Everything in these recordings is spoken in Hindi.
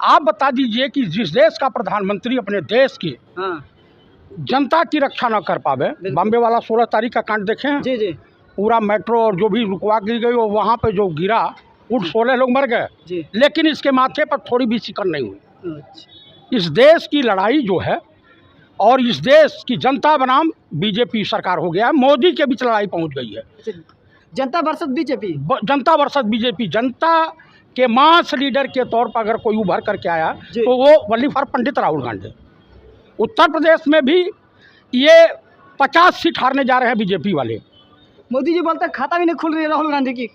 आप बता दीजिए कि जिस देश का प्रधानमंत्री अपने देश की जनता की रक्षा न कर पावे, बॉम्बे वाला 16 तारीख का कांड देखे हैं जी जी, पूरा मेट्रो और जो भी रुकवा दी गई वो वहाँ पे जो गिरा उन 16 लोग मर गए, लेकिन इसके माथे पर थोड़ी भी शिकन नहीं हुई। अच्छा। इस देश की लड़ाई जो है और इस देश की जनता बनाम बीजेपी सरकार हो गया है, मोदी के बीच लड़ाई पहुंच गई है। जनता वर्सेस बीजेपी, जनता वर्सेस बीजेपी। जनता के मास लीडर के तौर पर अगर कोई उभर करके आया तो वो वली फॉर पंडित राहुल गांधी। उत्तर प्रदेश में भी ये 50 सीट हारने जा रहे हैं बीजेपी वाले। मोदी जी बोलते खाता भी नहीं खुल रही है राहुल गांधी की।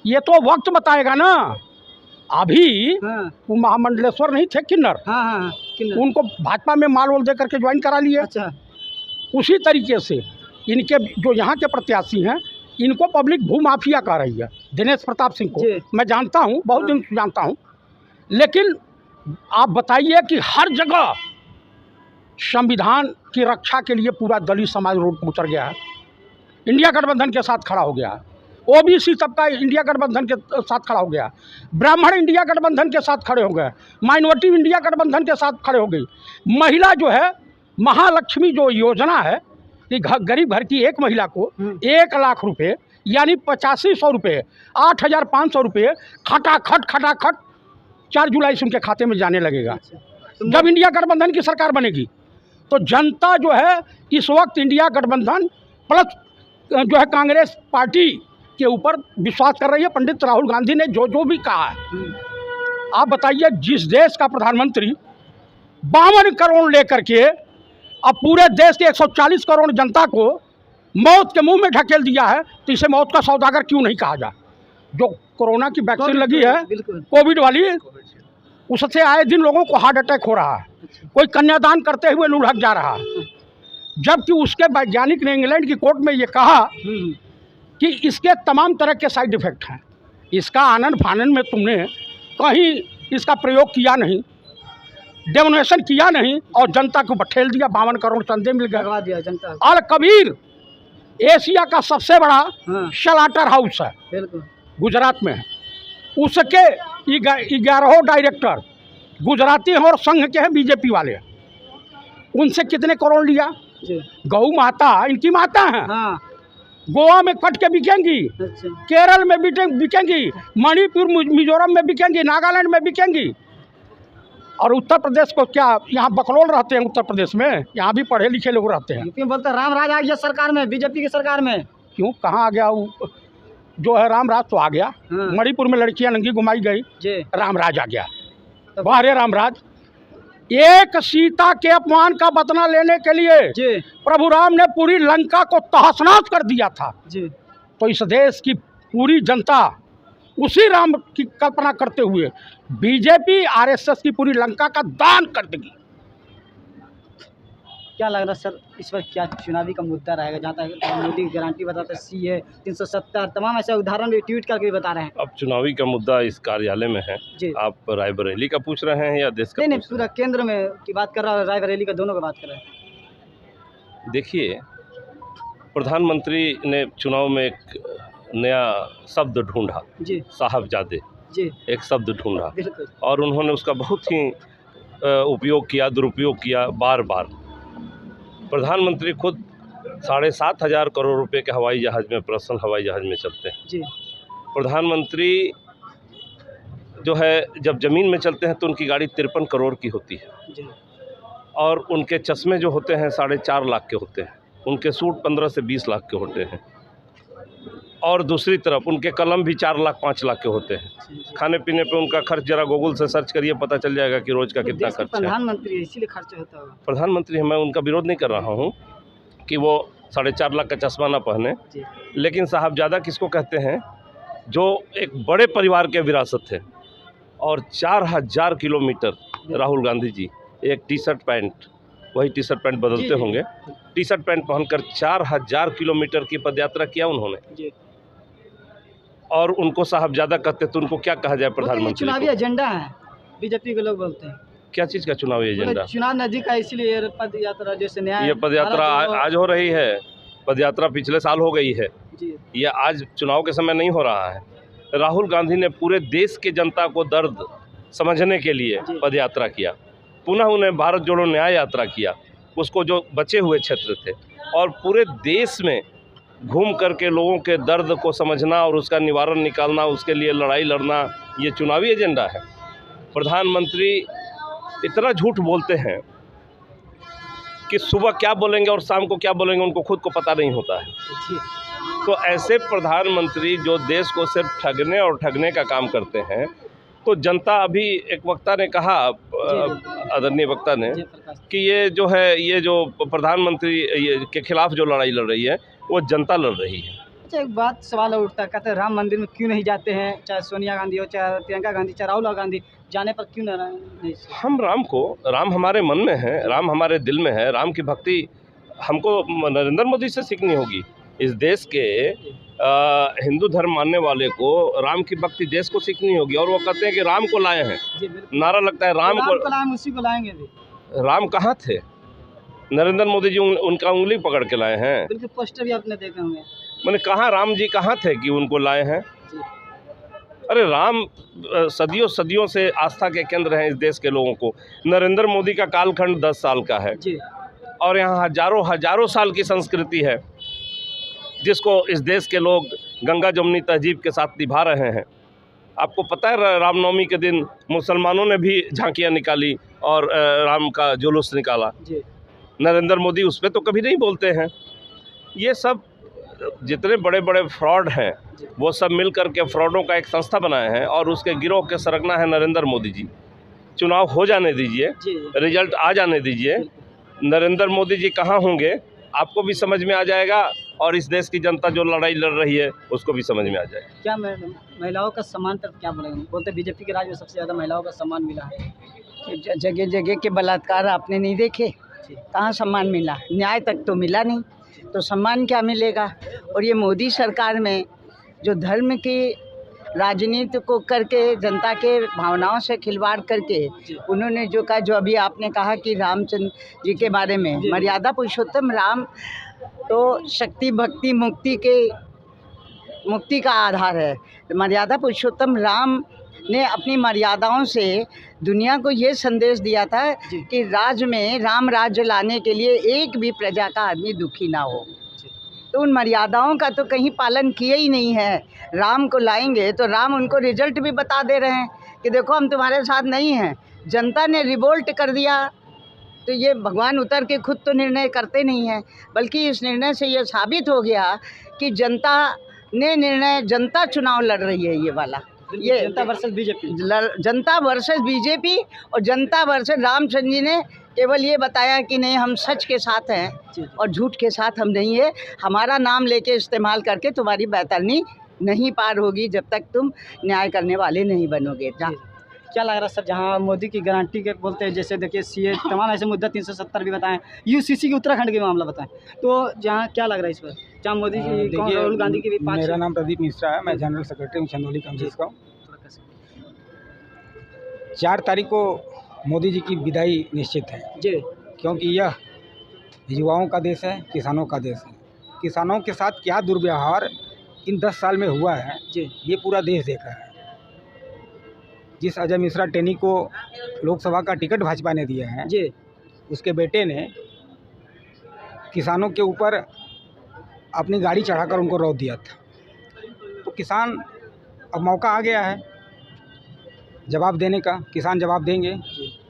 ये तो वक्त बताएगा ना। अभी वो महामंडलेश्वर नहीं थे किन्नर, किन्नर, उनको भाजपा में माल वोल दे करके ज्वाइन करा लिए। अच्छा। उसी तरीके से इनके जो यहाँ के प्रत्याशी हैं इनको पब्लिक भूमाफिया कह रही है। दिनेश प्रताप सिंह को मैं जानता हूँ, बहुत दिन से जानता हूँ, लेकिन आप बताइए कि हर जगह संविधान की रक्षा के लिए पूरा दलित समाज रोड पर उतर गया है, इंडिया गठबंधन के साथ खड़ा हो गया है। ओबीसी सबका इंडिया गठबंधन के साथ खड़ा हो गया, ब्राह्मण इंडिया गठबंधन के साथ खड़े हो गए, माइनॉरिटी इंडिया गठबंधन के साथ खड़े हो गई। महिला जो है महालक्ष्मी जो योजना है कि गरीब घर की एक महिला को 1 लाख रुपए यानी 8500 रुपये 8500 रुपये खटाखट 4 जुलाई से उनके खाते में जाने लगेगा। जब इंडिया गठबंधन की सरकार बनेगी तो जनता जो है इस वक्त इंडिया गठबंधन प्लस जो है कांग्रेस पार्टी के ऊपर विश्वास कर रही है। पंडित राहुल गांधी ने जो भी कहा है, आप बताइए जिस देश का प्रधानमंत्री 52 करोड़ लेकर के अब पूरे देश के 140 करोड़ जनता को मौत के मुंह में ढकेल दिया है, तो इसे मौत का सौदागर क्यों नहीं कहा जाए। जो कोरोना की वैक्सीन लगी है कोविड वाली, उससे आए दिन लोगों को हार्ट अटैक हो रहा है, कोई कन्यादान करते हुए लुढ़क जा रहा है, जबकि उसके वैज्ञानिक ने इंग्लैंड की कोर्ट में ये कहा कि इसके तमाम तरह के साइड इफ़ेक्ट हैं। इसका आनंद फानन में तुमने कहीं इसका प्रयोग किया नहीं, डेमोनेशन किया नहीं और जनता को बठेल दिया। 52 करोड़ चंदे मिल गए जनता। और कबीर एशिया का सबसे बड़ा स्लाटर हाउस है, गुजरात में है, उसके 11 डायरेक्टर गुजराती हैं और संघ के हैं बीजेपी वाले। उनसे कितने करोड़ लिया। गौ माता इनकी माता है, गोवा में कट के बिकेंगी, केरल में बिकेंगी, मणिपुर मिजोरम में बिकेंगी, नागालैंड में बिकेंगी। और उत्तर प्रदेश को क्या यहाँ बकलोल रहते हैं। उत्तर प्रदेश में यहाँ भी पढ़े लिखे लोग रहते हैं। क्यों बोलते राम राज आ गया सरकार में, बीजेपी की सरकार में। क्यों कहाँ आ गया जो है राम राज तो आ गया। मणिपुर में लड़कियां नंगी घुमाई गई, राम राज आ गया। बाहरे राम राज। एक सीता के अपमान का बदला लेने के लिए प्रभु राम ने पूरी लंका को तहस-नहस कर दिया था। तो इस देश की पूरी जनता उसी राम की कल्पना करते हुए बीजेपी आरएसएस की पूरी लंका का दान कर देगी। क्या लग रहा है सर इस पर क्या चुनावी का मुद्दा रहेगा? जहाँ तक मोदी की गारंटी बताते सीए 370 तमाम ऐसे उदाहरण भी ट्वीट करके भी बता रहे हैं। अब चुनावी का मुद्दा इस कार्यालय में है। आप रायबरेली का पूछ रहे हैं या देश का? नहीं, पूरा केंद्र में की बात कर रहा है, रायबरेली का, दोनों का बात कर रहे हैं। देखिए, प्रधानमंत्री ने चुनाव में एक नया शब्द ढूंढा, साहबजादे एक शब्द ढूंढा और उन्होंने उसका बहुत ही उपयोग किया, दुरुपयोग किया बार बार। प्रधानमंत्री खुद 7,500 करोड़ रुपए के हवाई जहाज़ में, पर्सनल हवाई जहाज़ में चलते हैं। प्रधानमंत्री जो है जब ज़मीन में चलते हैं तो उनकी गाड़ी 53 करोड़ की होती है और उनके चश्मे जो होते हैं 4.5 लाख के होते हैं, उनके सूट 15 से 20 लाख के होते हैं और दूसरी तरफ उनके कलम भी 4 लाख 5 लाख के होते हैं। खाने पीने पे उनका खर्च जरा गूगल से सर्च करिए, पता चल जाएगा कि रोज़ का कितना खर्च है। प्रधानमंत्री इसीलिए खर्च होता है। प्रधानमंत्री मैं उनका विरोध नहीं कर रहा हूँ कि वो 4.5 लाख का चश्मा ना पहने, लेकिन साहबजादा किसको कहते हैं? जो एक बड़े परिवार के विरासत थे और 4000 किलोमीटर राहुल गांधी जी एक टी शर्ट पैंट, वही टी शर्ट पैंट बदलते होंगे, टी शर्ट पैंट पहनकर 4000 किलोमीटर की पदयात्रा किया उन्होंने और उनको साहबजादा कहते, तो उनको क्या कहा जाए? प्रधानमंत्री चुनावी एजेंडा है बीजेपी के लोग बोलते हैं। क्या चीज़ का चुनावी एजेंडा? चुनाव नजदीक है इसलिए पद यात्रा जैसे न्याय। ये पद यात्रा आज हो रही है, पद यात्रा पिछले साल हो गई है, ये आज चुनाव के समय नहीं हो रहा है। राहुल गांधी ने पूरे देश के जनता को दर्द समझने के लिए पद यात्रा किया। पुनः उन्हें भारत जोड़ो न्याय यात्रा किया, उसको जो बचे हुए क्षेत्र थे, और पूरे देश में घूम करके लोगों के दर्द को समझना और उसका निवारण निकालना, उसके लिए लड़ाई लड़ना, ये चुनावी एजेंडा है। प्रधानमंत्री इतना झूठ बोलते हैं कि सुबह क्या बोलेंगे और शाम को क्या बोलेंगे उनको खुद को पता नहीं होता है। तो ऐसे प्रधानमंत्री जो देश को सिर्फ ठगने और ठगने का काम करते हैं, तो जनता, अभी एक वक्ता ने कहा, आदरणीय वक्ता ने, कि ये जो है, ये जो प्रधानमंत्री के खिलाफ जो लड़ाई लड़ रही है वो जनता लड़ रही है। अच्छा, एक बात सवाल उठता है, कहते हैं राम मंदिर में क्यों नहीं जाते हैं, चाहे सोनिया गांधी हो, चाहे प्रियंका गांधी, चाहे राहुल गांधी, जाने पर क्यों नहीं? हम राम हमारे मन में है, राम हमारे दिल में है। राम की भक्ति हमको नरेंद्र मोदी से सीखनी होगी। इस देश के हिंदू धर्म मानने वाले को राम की भक्ति देश को सीखनी होगी। और वो कहते हैं कि राम को लाए हैं, नारा लगता है राम को लाए, उसी को लाएंगे भी। राम कहाँ थे? नरेंद्र मोदी जी उनका उंगली पकड़ के लाए हैं। बिल्कुल, पोस्टर भी आपने देखे होंगे। मैंने कहा राम जी कहाँ थे कि उनको लाए हैं? अरे राम सदियों सदियों से आस्था के केंद्र हैं इस देश के लोगों को। नरेंद्र मोदी का कालखंड 10 साल का है और यहाँ हजारों हजारों साल की संस्कृति है जिसको इस देश के लोग गंगा जमुनी तहजीब के साथ निभा रहे हैं। आपको पता है रामनवमी के दिन मुसलमानों ने भी झांकियाँ निकाली और राम का जुलूस निकाला। नरेंद्र मोदी उस पर तो कभी नहीं बोलते हैं। ये सब जितने बड़े बड़े फ्रॉड हैं वो सब मिल कर के फ्रॉडों का एक संस्था बनाए हैं और उसके गिरोह के सरगना है नरेंद्र मोदी जी। चुनाव हो जाने दीजिए, रिजल्ट आ जाने दीजिए, नरेंद्र मोदी जी कहाँ होंगे आपको भी समझ में आ जाएगा और इस देश की जनता जो लड़ाई लड़ रही है उसको भी समझ में आ जाएगा। क्या महिलाओं का सम्मान पर क्या बोलेंगे? बोलते बीजेपी के राज में सबसे ज़्यादा महिलाओं का सम्मान मिला है। जगह जगह के बलात्कार आपने नहीं देखे? कहाँ सम्मान मिला? न्याय तक तो मिला नहीं, तो सम्मान क्या मिलेगा? और ये मोदी सरकार में जो धर्म की राजनीति को करके जनता के भावनाओं से खिलवाड़ करके उन्होंने जो कहा, जो अभी आपने कहा कि रामचंद्र जी के बारे में, मर्यादा पुरुषोत्तम राम तो शक्ति भक्ति मुक्ति का आधार है। मर्यादा पुरुषोत्तम राम ने अपनी मर्यादाओं से दुनिया को ये संदेश दिया था कि राज्य में राम राज्य लाने के लिए एक भी प्रजा का आदमी दुखी ना हो। तो उन मर्यादाओं का तो कहीं पालन किया ही नहीं है। राम को लाएंगे तो राम उनको रिजल्ट भी बता दे रहे हैं कि देखो हम तुम्हारे साथ नहीं हैं। जनता ने रिवोल्ट कर दिया। तो ये भगवान उतर के खुद तो निर्णय करते नहीं हैं, बल्कि इस निर्णय से ये साबित हो गया कि जनता चुनाव लड़ रही है। ये वाला ये जनता वर्सेस बीजेपी, जनता वर्सेस बीजेपी और जनता वर्सेस रामचंद्र जी ने केवल ये बताया कि नहीं हम सच के साथ हैं और झूठ के साथ हम नहीं है। हमारा नाम लेके इस्तेमाल करके तुम्हारी बैतरनी नहीं पार होगी जब तक तुम न्याय करने वाले नहीं बनोगे। क्या लग रहा है सर, जहां मोदी की गारंटी के बोलते हैं, जैसे देखिए सीए तमाम ऐसे मुद्दा 370 भी बताएं, यूसीसी की उत्तराखंड के मामला बताएं, तो जहां क्या लग रहा है इस पर, जहाँ मोदी जी राहुल गांधी की भी 5। मेरा नाम प्रदीप मिश्रा है, मैं जनरल सेक्रेटरी हूँ चंदौली कांग्रेस का। 4 तारीख को मोदी जी की विदाई निश्चित है जी, क्योंकि यह युवाओं का देश है, किसानों का देश है। किसानों के साथ क्या दुर्व्यवहार इन 10 साल में हुआ है जी, ये पूरा देश देखा है। जिस अजय मिश्रा टेनी को लोकसभा का टिकट भाजपा ने दिया है जी, उसके बेटे ने किसानों के ऊपर अपनी गाड़ी चढ़ाकर उनको रोक दिया था। तो किसान, अब मौका आ गया है जवाब देने का। किसान जवाब देंगे।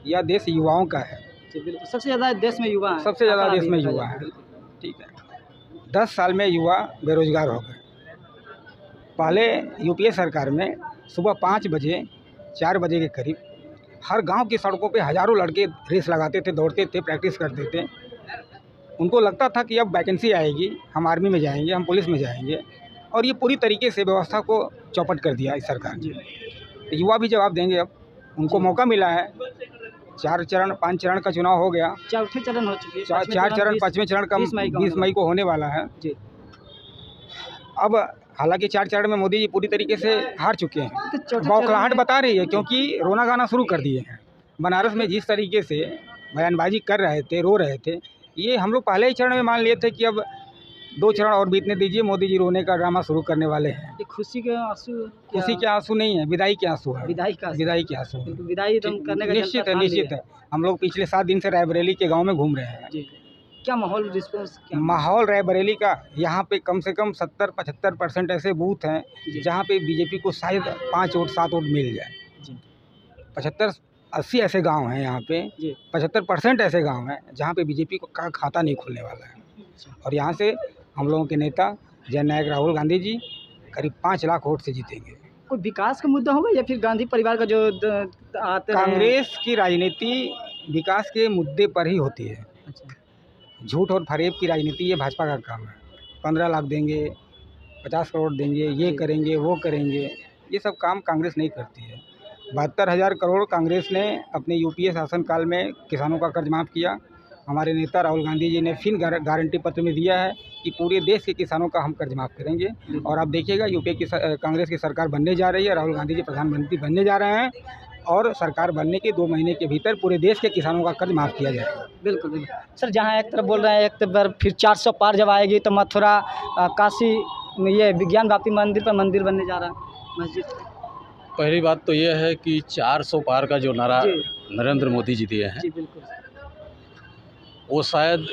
यह देश युवाओं का है। बिल्कुल, सबसे ज़्यादा देश में युवा है, सबसे ज़्यादा देश में युवा है। ठीक है, 10 साल में युवा बेरोजगार हो गए। पहले यूपीए सरकार में सुबह 5 बजे 4 बजे के करीब हर गांव की सड़कों पे हज़ारों लड़के रेस लगाते थे, दौड़ते थे, प्रैक्टिस करते थे। उनको लगता था कि अब वैकेंसी आएगी, हम आर्मी में जाएंगे, हम पुलिस में जाएंगे, और ये पूरी तरीके से व्यवस्था को चौपट कर दिया इस सरकार ने। तो युवा भी जवाब देंगे। अब उनको मौका मिला है। 4 चरण 5 चरण का चुनाव हो गया, चौथे चरण हो चुकी है, 4 चरण 5वें चरण का 20 मई को होने वाला है जी। अब हालांकि 4 चरण में मोदी जी पूरी तरीके से हार चुके हैं। बौखलाहट बता रही है क्योंकि रोना गाना शुरू कर दिए हैं। बनारस में जिस तरीके से बयानबाजी कर रहे थे, रो रहे थे, ये हम लोग पहले ही चरण में मान लिए थे कि अब 2 चरण और बीतने दीजिए, मोदी जी रोने का ड्रामा शुरू करने वाले हैं। ये खुशी के आंसू, खुशी के आंसू नहीं है, विदाई के आंसू है। विदाई का, विदाई के आंसू है। विदाई तो करने का निश्चित है, निश्चित है। हम लोग पिछले 7 दिन से रायबरेली के गांव में घूम रहे हैं। जी, क्या माहौल, रिस्पॉन्स क्या? माहौल रायबरेली का, यहाँ पे कम से कम 70-75% ऐसे बूथ हैं जहाँ पे बीजेपी को शायद 5 वोट 7 वोट मिल जाए। 75-80 ऐसे गांव हैं यहाँ पे, 75% ऐसे गांव हैं जहाँ पे बीजेपी का खाता नहीं खुलने वाला है। और यहाँ से हम लोगों के नेता जननायक राहुल गांधी जी करीब 5 लाख वोट से जीतेंगे। कोई विकास का मुद्दा होगा या फिर गांधी परिवार का जो आते हैं? कांग्रेस की राजनीति विकास के मुद्दे पर ही होती है। झूठ और फरेब की राजनीति ये भाजपा का काम है। 15 लाख देंगे, 50 करोड़ देंगे, ये करेंगे, वो करेंगे, ये सब काम कांग्रेस नहीं करती है। 72,000 करोड़ कांग्रेस ने अपने यूपीए शासनकाल में किसानों का कर्ज माफ़ किया। हमारे नेता राहुल गांधी जी ने फिर गारंटी पत्र में दिया है कि पूरे देश के किसानों का हम कर्ज माफ़ करेंगे। और आप देखिएगा यूपीए की कांग्रेस की सरकार बनने जा रही है, राहुल गांधी जी प्रधानमंत्री बनने जा रहे हैं और सरकार बनने के 2 महीने के भीतर पूरे देश के किसानों का कर्ज माफ़ किया जाएगा। बिल्कुल बिल्कुल सर, जहाँ एक तरफ बोल रहे हैं, एक बार फिर 400 पार जब आएगी तो मथुरा काशी में ये विज्ञान वापी मंदिर पर मंदिर बनने जा रहा है, मस्जिद। पहली बात तो यह है कि 400 पार का जो नारा नरेंद्र मोदी जी दिए हैं, जी बिल्कुल, वो शायद